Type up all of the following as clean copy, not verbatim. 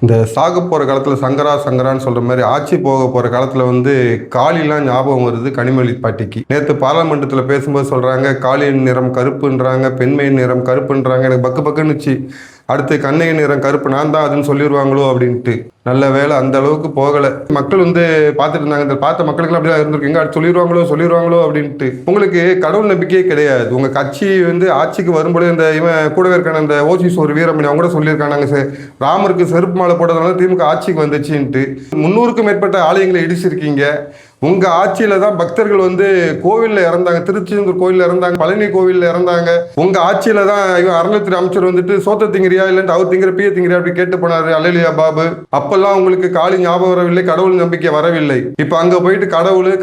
இந்த சாக போகிற காலத்தில் சங்கரா சங்கரான்னு சொல்கிற மாதிரி ஆட்சி போக போகிற காலத்தில் வந்து காளிலாம் ஞாபகம் வருது கனிமொழி பாட்டிக்கு. நேற்று பாராளுமன்றத்தில் பேசும்போது சொல்கிறாங்க காளியின் நிறம் கருப்புன்றாங்க, பெண்மையின் நிறம் கருப்புன்றாங்க. எனக்கு பக்கு பக்குன்னுச்சு. அடுத்து கண்ணையின் நிறம் கருப்பு நான் தான் அதுன்னு சொல்லிடுவாங்களோ அப்படின்ட்டு. நல்ல வேலை அந்த அளவுக்கு போகலை. மக்கள் வந்து பார்த்துட்டு இருந்தாங்க. இந்த பார்த்த மக்களுக்குலாம் அப்படிதான் இருந்திருக்கு. எங்க சொல்லிடுவாங்களோ அப்படின்ட்டு. உங்களுக்கு கடவுள் நம்பிக்கையே கிடையாது. உங்க கட்சி வந்து ஆட்சிக்கு வரும்போது இந்த இவன் கூடவே இருக்கான இந்த ஓசிஸ் ஒரு வீரமணி அவங்க கூட சொல்லியிருக்காங்க ராமருக்கு செருப்பு மாலை போட்டதுனால திமுக ஆட்சிக்கு வந்துச்சுன்ட்டு. 300க்கும் மேற்பட்ட ஆலயங்களை இடிச்சிருக்கீங்க. உங்க ஆட்சியில தான் பக்தர்கள் வந்து கோவில்ல இறந்தாங்க. திருச்செந்தூர் கோவில்ல இறந்தாங்க, பழனி கோவில்ல இறந்தாங்க. உங்க ஆட்சியில தான் இவன் அறநிலையத்துறை அமைச்சர் வந்துட்டு சோத்த திங்கிறியா இல்லைன்னு அவர் திங்கிற பிய திங்கிறியா அப்படி கேட்டு போனாரு அலேலியா பாபு. அப்பெல்லாம் உங்களுக்கு காளி ஞாபகம் வரவில்லை, கடவுள் நம்பிக்கை வரவில்லை. இப்ப அங்க போயிட்டு கடவுள்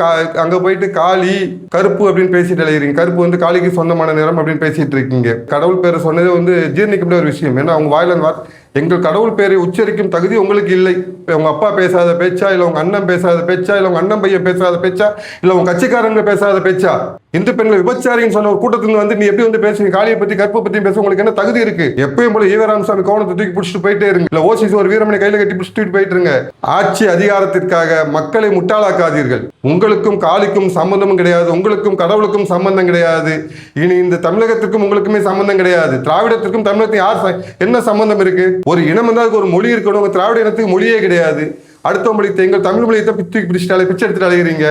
அங்க போயிட்டு காளி கருப்பு அப்படின்னு பேசிட்டு அழைகிறீங்க. கருப்பு வந்து காளிக்கு சொந்தமான நிறம் அப்படின்னு பேசிட்டு இருக்கீங்க. கடவுள் பேரை சொன்னது வந்து ஜீர்ணிக்க முடியாத ஒரு விஷயம். ஏன்னா அவங்க வாயில எங்கள் கடவுள் பேரை உச்சரிக்கும் தகுதி உங்களுக்கு இல்லை. உங்க அப்பா பேசாத பேச்சா, இல்ல உங்க அண்ணன் பேசாத பேச்சா, இல்ல உங்க அண்ணன் பையன் பேசாத பேச்சா, இல்ல உங்க கட்சிக்காரங்க பேசாத பேச்சா? இந்து பெண்கள் விபச்சாரின்னு சொன்ன ஒரு கூட்டத்துல வந்து நீ எப்படி வந்து பேசுவீங்க? காளியை பத்தி கற்பை பத்தி பேச உங்களுக்கு என்ன தகுதி இருக்கு? எப்பயும் போல ஈவராமசாமி கோவணத்தை தூக்கி பிடிச்சிட்டு போயிட்டே இருங்க, இல்ல ஓசிசி ஒரு வீரமணி கையில கட்டி பிடிச்சிட்டு போயிட்டு இருங்க. ஆட்சி அதிகாரத்திற்காக மக்களை முட்டாளாக்காதீர்கள். உங்களுக்கும் காளிக்கும் சம்பந்தமும் கிடையாது, உங்களுக்கும் கடவுளுக்கும் சம்பந்தம் கிடையாது. இனி இந்த தமிழகத்திற்கும் உங்களுக்குமே சம்பந்தம் கிடையாது. திராவிடத்திற்கும் தமிழகத்துக்கும் யார் என்ன சம்பந்தம் இருக்கு? ஒரு இனம் வந்து ஒரு மொழி இருக்கணும். திராவிட இனத்துக்கு மொழியே கிடையாது. அடுத்த மொழி எங்கள் தமிழ் மொழியை தூக்கி பிடிச்சிட்டாலே பிச்சை எடுத்துட்டு அழைகிறீங்க.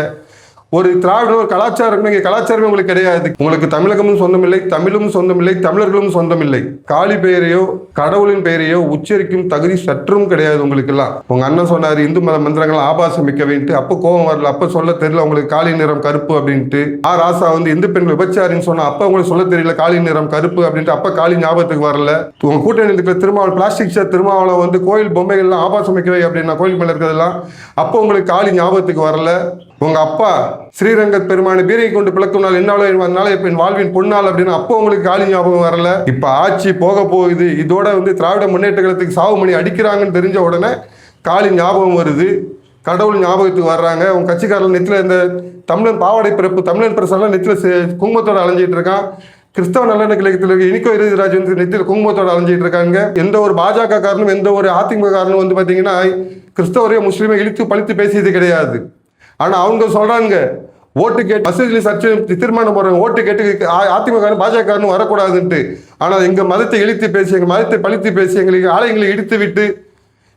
ஒரு திராவிட ஒரு கலாச்சாரம் கலாச்சாரமே உங்களுக்கு கிடையாது. உங்களுக்கு தமிழகமும் சொந்தமில்லை, தமிழும் சொந்தமில்லை, தமிழர்களும் சொந்தமில்லை. காளி பெயரையோ கடவுளின் பெயரையோ உச்சரிக்கும் தகுதி சற்றும் கிடையாது உங்களுக்கு எல்லாம். உங்க அண்ணன் சொன்னாரு இந்து மத மந்திரங்கள் ஆபாசம் மிக்க வேண்டிட்டு. அப்ப கோபம் வரல, அப்ப சொல்ல தெரியல உங்களுக்கு காளி நிறம் கருப்பு அப்படின்ட்டு. ராசா வந்து இந்து பெண்கள் விபச்சாரின்னு சொன்னா அப்ப உங்களுக்கு சொல்ல தெரியல காளி நிறம் கருப்பு அப்படின்ட்டு. அப்ப காளி ஞாபகத்துக்கு வரல. உங்க கூட்டணி இருக்கிற திருமாவளம் பிளாஸ்டிக் ஷர்ட் திருமாவளம் வந்து கோயில் பொம்மைகள்லாம் ஆபாசம் மிக்கவை அப்படின்னா கோயில் மேல இருக்கிறதெல்லாம் அப்போ உங்களுக்கு காளி ஞாபகத்துக்கு வரல. உங்க அப்பா ஸ்ரீரங்க பெருமானை பீரை கொண்டு பிளக்கும் நாள் என்னாலும் என் வாழ்வின் பொன்னாள் அப்படின்னு அப்போ உங்களுக்கு காளி ஞாபகம் வரல. இப்ப ஆட்சி போக போகுது. இதோட வந்து திராவிட முன்னேற்ற கழகத்துக்கு சாவு மணி அடிக்கிறாங்கன்னு தெரிஞ்ச உடனே காளி ஞாபகம் வருது, கடவுள் ஞாபகத்துக்கு வர்றாங்க. உங்க கட்சிக்காரர்கள் நெத்தில இந்த தமிழன் பாவாடை பிறப்பு தமிழன் பிரசெல்லாம் நெத்தில குங்குமத்தோட அலைஞ்சிட்டு இருக்கான். கிறிஸ்தவ நல்லெண்ண கழகத்தில் இனிக்கோ இறுதிராஜ் வந்து நெத்தியில் குங்குமத்தோட அலைஞ்சிட்டு இருக்காங்க. எந்த ஒரு பாஜக காரணம் எந்த ஒரு அதிமுக காரணம் வந்து பாத்தீங்கன்னா கிறிஸ்தவரையோ முஸ்லீமை இழுத்து பழித்து பேசியது கிடையாது. ஆனா அவங்க சொல்றாங்க ஓட்டு கேட்டு மசூதியில் சர்ச்சை தீர்மானம் போடுறாங்க, ஓட்டு கேட்டு அதிமுக பாஜக வரக்கூடாதுன்ட்டு. ஆனால் எங்க மதத்தை இழித்து பேசி எங்க மதத்தை பழித்து பேசி எங்களுக்கு ஆலயங்களை இடித்து விட்டு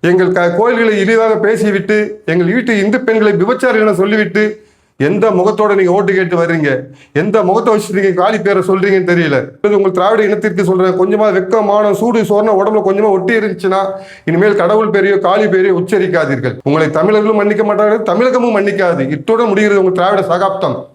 எங்கள் கோயில்களை இழிவாக பேசிவிட்டு எங்கள் வீட்டு இந்து பெண்களை விபச்சாரிகளை சொல்லிவிட்டு எந்த முகத்தோட நீங்க ஓட்டு கேட்டு வர்றீங்க? எந்த முகத்தை வச்சு நீங்க காளி பேரை சொல்றீங்கன்னு தெரியல. உங்கள் திராவிட இனத்திற்கு சொல்றேன், கொஞ்சமா வெக்கமான சூடு சோர்ண உடம்புல கொஞ்சமா ஒட்டி இருந்துச்சுன்னா இனிமேல் கடவுள் பேரையோ காளி பேரையோ உச்சரிக்காதீர்கள். உங்களை தமிழர்களும் மன்னிக்க மாட்டார்கள், தமிழகமும் மன்னிக்காது. இத்துடன் முடிகிறது உங்கள் திராவிட சகாப்தம்.